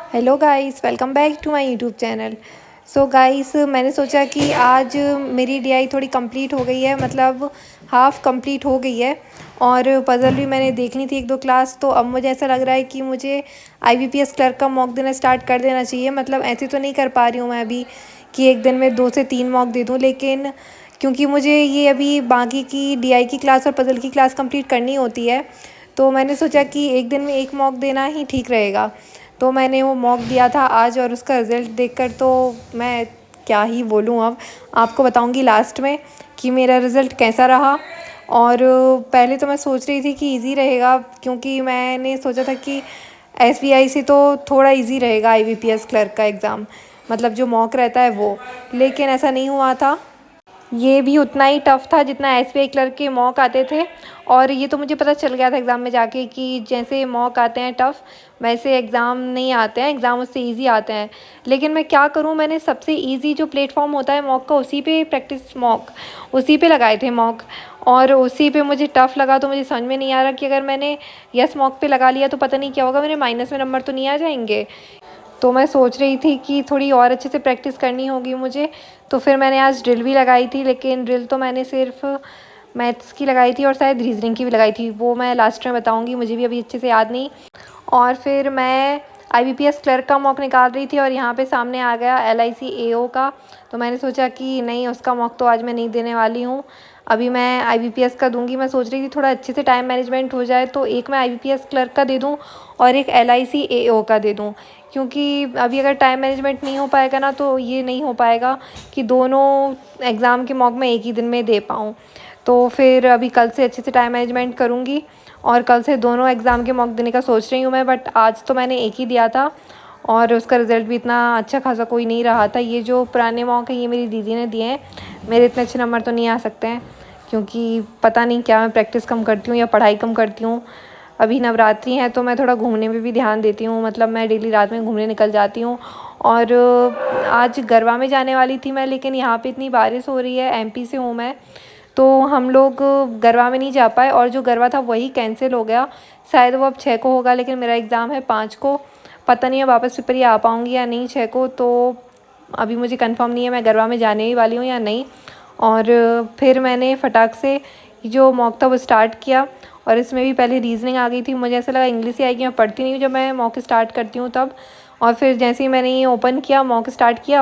Hello guys, welcome back to my YouTube channel. So guys, मैंने सोचा कि आज मेरी डीआई थोड़ी कंप्लीट हो गई है, मतलब हाफ़ कंप्लीट हो गई है। और पज़ल भी मैंने देख ली थी एक दो क्लास। तो अब मुझे ऐसा लग रहा है कि मुझे आईबीपीएस क्लर्क का मॉक देना स्टार्ट कर देना चाहिए। मतलब ऐसे तो नहीं कर पा रही हूँ मैं अभी कि एक दिन में 2 से 3 मॉक दे दूँ, लेकिन क्योंकि मुझे ये अभी बाकी की डीआई की क्लास और पज़ल की क्लास कंप्लीट करनी होती है, तो मैंने सोचा कि एक दिन में एक मॉक देना ही ठीक रहेगा। तो मैंने वो मॉक दिया था आज, और उसका रिज़ल्ट देखकर तो मैं क्या ही बोलूँ। अब आपको बताऊँगी लास्ट में कि मेरा रिज़ल्ट कैसा रहा। और पहले तो मैं सोच रही थी कि इजी रहेगा, क्योंकि मैंने सोचा था कि एसबीआई से तो थोड़ा इजी रहेगा आईबीपीएस क्लर्क का एग्ज़ाम, मतलब जो मॉक रहता है वो। लेकिन ऐसा नहीं हुआ था, ये भी उतना ही टफ़ था जितना एसबीआई क्लर्क के मॉक आते थे। और ये तो मुझे पता चल गया था एग्ज़ाम में जाके कि जैसे मॉक आते हैं टफ़, वैसे एग्ज़ाम नहीं आते हैं, एग्ज़ाम उससे इजी आते हैं। लेकिन मैं क्या करूं, मैंने सबसे इजी जो प्लेटफॉर्म होता है मॉक का, उसी पे प्रैक्टिस मॉक उसी पे लगाए थे मॉक। और उसी पे मुझे टफ़ लगा। तो मुझे समझ में नहीं आ रहा कि अगर मैंने यस मॉक पे लगा लिया तो पता नहीं क्या होगा, मेरे माइनस में नंबर तो नहीं आ जाएंगे। तो मैं सोच रही थी कि थोड़ी और अच्छे से प्रैक्टिस करनी होगी मुझे। तो फिर मैंने आज ड्रिल भी लगाई थी, लेकिन ड्रिल तो मैंने सिर्फ मैथ्स की लगाई थी और शायद रीजनिंग की भी लगाई थी, वो मैं लास्ट में बताऊंगी, मुझे भी अभी अच्छे से याद नहीं। और फिर मैं आईबीपीएस क्लर्क का मॉक निकाल रही थी और यहाँ पे सामने आ गया एलआईसी एओ का। तो मैंने सोचा कि नहीं, उसका मॉक तो आज मैं नहीं देने वाली हूँ, अभी मैं आईबीपीएस का दूंगी। मैं सोच रही थी थोड़ा अच्छे से टाइम मैनेजमेंट हो जाए, तो एक मैं आईबीपीएस क्लर्क का दे दूँ और एक एलआईसी एओ का दे दूँ। क्योंकि अभी अगर टाइम मैनेजमेंट नहीं हो पाएगा ना, तो ये नहीं हो पाएगा कि दोनों एग्ज़ाम के मॉक मैं एक ही दिन में दे पाऊँ। तो फिर अभी कल से अच्छे से टाइम मैनेजमेंट करूँगी और कल से दोनों एग्ज़ाम के मॉक देने का सोच रही हूँ मैं। बट आज तो मैंने एक ही दिया था और उसका रिज़ल्ट भी इतना अच्छा खासा कोई नहीं रहा था। ये जो पुराने मॉक हैं ये मेरी दीदी ने दिए हैं, मेरे इतने अच्छे नंबर तो नहीं आ सकते हैं, क्योंकि पता नहीं क्या मैं प्रैक्टिस कम करती हूँ या पढ़ाई कम करती हूँ। अभी नवरात्रि है तो मैं थोड़ा घूमने में भी ध्यान देती हूँ, मतलब मैं डेली रात में घूमने निकल जाती हूँ। और आज गरबा में जाने वाली थी मैं, लेकिन यहाँ पे इतनी बारिश हो रही है, एमपी से हूँ मैं, तो हम लोग गरबा में नहीं जा पाए और जो गरबा था वही कैंसिल हो गया। शायद वो अब 6 को होगा, लेकिन मेरा एग्ज़ाम है 5 को। पता नहीं है वापस पेपर ये आ पाऊँगी या नहीं 6 को, तो अभी मुझे कंफर्म नहीं है मैं गरबा में जाने ही वाली हूँ या नहीं। और फिर मैंने फटाक से जो मॉक था वो स्टार्ट किया, और इसमें भी पहले रीजनिंग आ गई थी। मुझे ऐसा लगा इंग्लिश ही आएगी, मैं पढ़ती नहीं हूँ जब मैं मॉक स्टार्ट करती हूँ तब। और फिर जैसे ही मैंने ये ओपन किया, मॉक स्टार्ट किया,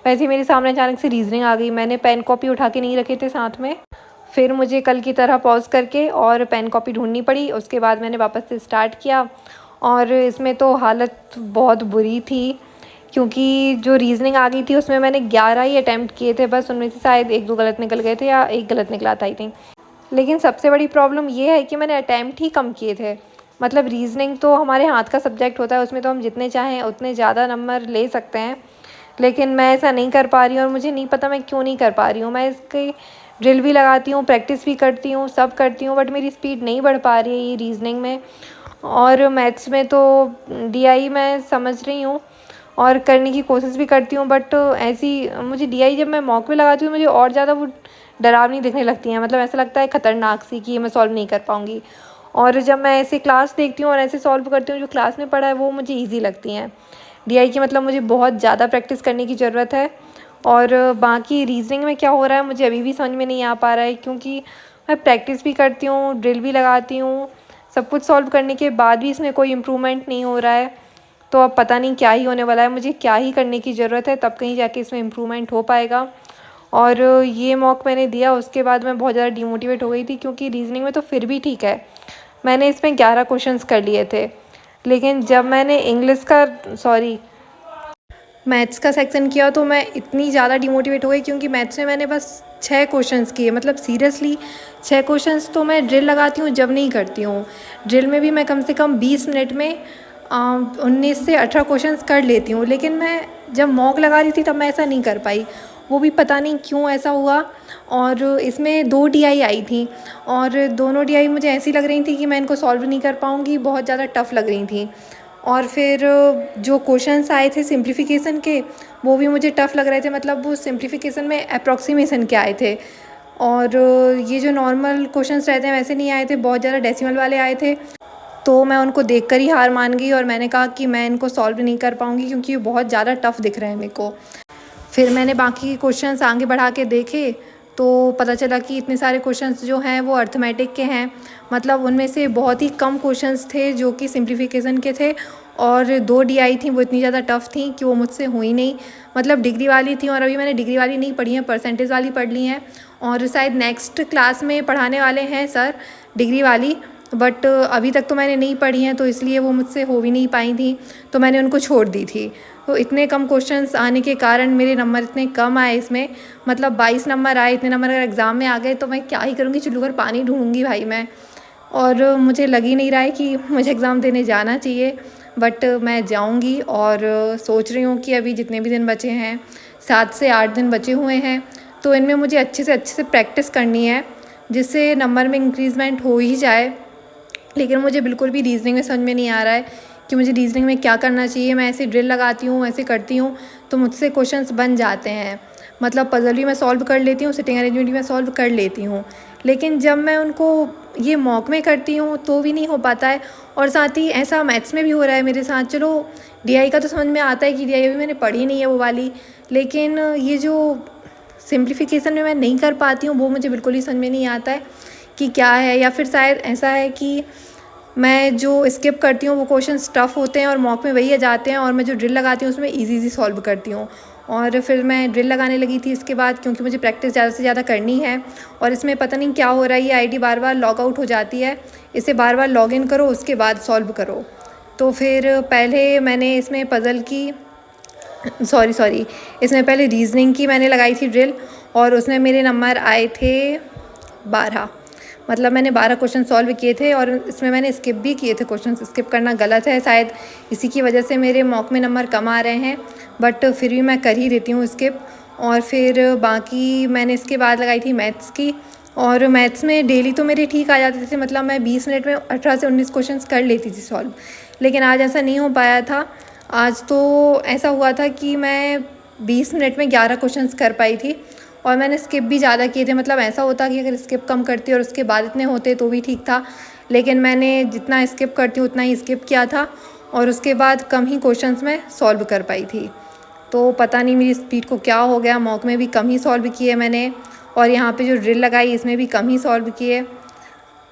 वैसे ही मेरे सामने अचानक से रीजनिंग आ गई। मैंने पेन कॉपी उठा के नहीं रखे थे साथ में, फिर मुझे कल की तरह पॉज करके और पेन कॉपी ढूंढनी पड़ी। उसके बाद मैंने वापस से स्टार्ट किया, और इसमें तो हालत बहुत बुरी थी, क्योंकि जो रीजनिंग आ गई थी उसमें मैंने 11 ही अटैम्प्ट किए थे बस, उनमें से शायद 1-2 गलत निकल गए थे या एक गलत निकला था आई थिंक। लेकिन सबसे बड़ी प्रॉब्लम ये है कि मैंने अटैम्प्ट ही कम किए थे। मतलब रीजनिंग तो हमारे हाथ का सब्जेक्ट होता है, उसमें तो हम जितने चाहें उतने ज़्यादा नंबर ले सकते हैं, लेकिन मैं ऐसा नहीं कर पा रही हूँ और मुझे नहीं पता मैं क्यों नहीं कर पा रही हूँ। मैं इसकी ड्रिल भी लगाती हूँ, प्रैक्टिस भी करती हूँ, सब करती हूँ, बट मेरी स्पीड नहीं बढ़ पा रही है ये रीजनिंग में। और मैथ्स में तो डीआई मैं समझ रही हूँ और करने की कोशिश भी करती हूँ, बट ऐसी मुझे डीआई जब मैं मॉक में लगाती हूँ मुझे और ज़्यादा वो डरावनी दिखने लगती हैं। मतलब ऐसा लगता है ख़तरनाक सी कि ये मैं सॉल्व नहीं कर पाऊँगी। और जब मैं ऐसे क्लास देखती हूँ और ऐसे सॉल्व करती हूँ जो क्लास में पढ़ा है, वो मुझे ईजी लगती हैं। डीआई की मतलब मुझे बहुत ज़्यादा प्रैक्टिस करने की ज़रूरत है। और बाकी रीजनिंग में क्या हो रहा है मुझे अभी भी समझ में नहीं आ पा रहा है, क्योंकि मैं प्रैक्टिस भी करती हूँ, ड्रिल भी लगाती हूँ, सब कुछ सॉल्व करने के बाद भी इसमें कोई इम्प्रूवमेंट नहीं हो रहा है। तो अब पता नहीं क्या ही होने वाला है, मुझे क्या ही करने की ज़रूरत है, तब कहीं जाके इसमें इम्प्रूवमेंट हो पाएगा। और ये मॉक मैंने दिया उसके बाद मैं बहुत ज़्यादा डिमोटिवेट हो गई थी, क्योंकि रीजनिंग में तो फिर भी ठीक है, मैंने इसमें 11 क्वेश्चंस कर लिए थे। लेकिन जब मैंने मैथ्स का सेक्शन किया तो मैं इतनी ज़्यादा डिमोटिवेट हो गई, क्योंकि मैथ्स में मैंने बस 6 क्वेश्चंस किए। मतलब सीरियसली 6 क्वेश्चंस तो मैं ड्रिल लगाती हूँ जब नहीं करती हूँ। ड्रिल में भी मैं कम से कम 20 मिनट में 19 से 18 क्वेश्चंस कर लेती हूँ, लेकिन मैं जब मॉक लगा रही थी तब मैं ऐसा नहीं कर पाई, वो भी पता नहीं क्यों ऐसा हुआ। और इसमें 2 डीआई आई थी, और दोनों डीआई मुझे ऐसी लग रही थी कि मैं इनको सॉल्व नहीं कर पाऊँगी, बहुत ज़्यादा टफ़ लग रही थी। और फिर जो क्वेश्चंस आए थे सिंप्लीफिकेशन के, वो भी मुझे टफ़ लग रहे थे। मतलब वो सिंप्लीफिकेशन में अप्रॉक्सीमेशन के आए थे, और ये जो नॉर्मल क्वेश्चंस रहते हैं वैसे नहीं आए थे, बहुत ज़्यादा डेसिमल वाले आए थे। तो मैं उनको देखकर ही हार मान गई और मैंने कहा कि मैं इनको सॉल्व नहीं कर पाऊँगी क्योंकि ये बहुत ज़्यादा टफ़ दिख रहे हैं मेरे को। फिर मैंने बाकी के क्वेश्चंस आगे बढ़ा के देखे तो पता चला कि इतने सारे क्वेश्चंस जो हैं वो अर्थमेटिक के हैं। मतलब उनमें से बहुत ही कम क्वेश्चंस थे जो कि सिंप्लीफिकेशन के थे और 2 डीआई थी वो इतनी ज़्यादा टफ़ थी कि वो मुझसे हुई नहीं। मतलब डिग्री वाली थी और अभी मैंने डिग्री वाली नहीं पढ़ी हैं, परसेंटेज वाली पढ़ ली हैं और शायद नेक्स्ट क्लास में पढ़ाने वाले हैं सर डिग्री वाली, बट अभी तक तो मैंने नहीं पढ़ी हैं तो इसलिए वो मुझसे हो भी नहीं पाई थी, तो मैंने उनको छोड़ दी थी। तो इतने कम क्वेश्चंस आने के कारण मेरे नंबर इतने कम आए इसमें, मतलब 22 नंबर आए। इतने नंबर अगर एग्ज़ाम में आ गए तो मैं क्या ही करूँगी, चुल्लू पर पानी ढूँढूँगी भाई मैं। और मुझे लग ही नहीं रहा है कि मुझे एग्ज़ाम देने जाना चाहिए, बट मैं जाऊँगी और सोच रही हूँ कि अभी जितने भी दिन बचे हैं 7 से 8 दिन बचे हुए हैं, तो इनमें मुझे अच्छे से प्रैक्टिस करनी है जिससे नंबर में इंक्रीज़मेंट हो ही जाए। लेकिन मुझे बिल्कुल भी रीज़निंग में समझ में नहीं आ रहा है कि मुझे रीज़निंग में क्या करना चाहिए। मैं ऐसे ड्रिल लगाती हूँ, ऐसे करती हूँ तो मुझसे क्वेश्चंस बन जाते हैं। मतलब पज़ल भी मैं सॉल्व कर लेती हूँ, सिटिंग अरेंजमेंट भी मैं सॉल्व कर लेती हूँ, लेकिन जब मैं उनको ये मॉक में करती हूँ तो भी नहीं हो पाता है। और साथ ही ऐसा मैथ्स में भी हो रहा है मेरे साथ। चलो डीआई का तो समझ में आता है कि डीआई अभी मैंने पढ़ी नहीं है वो वाली, लेकिन ये जो सिंप्लीफिकेशन में मैं नहीं कर पाती हूँ वो मुझे बिल्कुल ही समझ में नहीं आता है कि क्या है। या फिर शायद ऐसा है कि मैं जो स्किप करती हूँ वो क्वेश्चंस टफ़ होते हैं और मॉक में वही आ जाते हैं और मैं जो ड्रिल लगाती हूँ उसमें इजी सॉल्व करती हूँ। और फिर मैं ड्रिल लगाने लगी थी इसके बाद, क्योंकि मुझे प्रैक्टिस ज़्यादा से ज़्यादा करनी है। और इसमें पता नहीं क्या हो रहा है, ये आईडी बार बार लॉग आउट हो जाती है, इसे बार बार लॉग इन करो उसके बाद सॉल्व करो। तो फिर पहले मैंने इसमें पज़ल की सॉरी इसमें पहले रीज़निंग की मैंने लगाई थी ड्रिल और उसमें मेरे नंबर आए थे 12। मतलब मैंने 12 क्वेश्चन सॉल्व किए थे और इसमें मैंने स्किप भी किए थे क्वेश्चन। स्किप करना गलत है, शायद इसी की वजह से मेरे मॉक में नंबर कम आ रहे हैं, बट फिर भी मैं कर ही देती हूँ स्किप। और फिर बाकी मैंने इसके बाद लगाई थी मैथ्स की, और मैथ्स में डेली तो मेरे ठीक आ जाते थे। मतलब मैं 20 मिनट में 18 से 19 क्वेश्चन कर लेती थी सॉल्व, लेकिन आज ऐसा नहीं हो पाया था। आज तो ऐसा हुआ था कि मैं 20 मिनट में 11 क्वेश्चंस कर पाई थी और मैंने स्किप भी ज़्यादा किए थे। मतलब ऐसा होता कि अगर स्किप कम करती और उसके बाद इतने होते तो भी ठीक था, लेकिन मैंने जितना स्किप करती हूँ उतना ही स्किप किया था और उसके बाद कम ही क्वेश्चंस मैं सॉल्व कर पाई थी। तो पता नहीं मेरी स्पीड को क्या हो गया, मॉक में भी कम ही सॉल्व किए मैंने और यहाँ पे जो ड्रिल लगाई इसमें भी कम ही सॉल्व किए।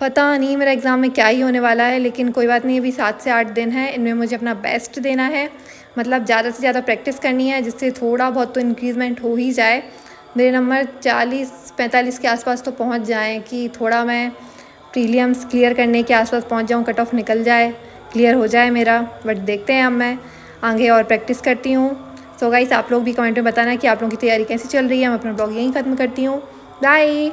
पता नहीं मेरा एग्ज़ाम में क्या ही होने वाला है, लेकिन कोई बात नहीं, अभी 7 से 8 दिन है, इनमें मुझे अपना बेस्ट देना है। मतलब ज़्यादा से ज़्यादा प्रैक्टिस करनी है जिससे थोड़ा बहुत तो इंक्रीज़मेंट हो ही जाए। मेरे नंबर 40-45 के आसपास तो पहुंच जाएं कि थोड़ा मैं प्रीलिम्स क्लियर करने के आसपास पहुंच जाऊं, कट ऑफ निकल जाए, क्लियर हो जाए मेरा। बट देखते हैं, अब मैं आगे और प्रैक्टिस करती हूँ। सो गाइस, आप लोग भी कमेंट में बताना कि आप लोगों की तैयारी कैसी चल रही है। मैं अपना ब्लॉग यहीं ख़त्म करती हूँ। बाय।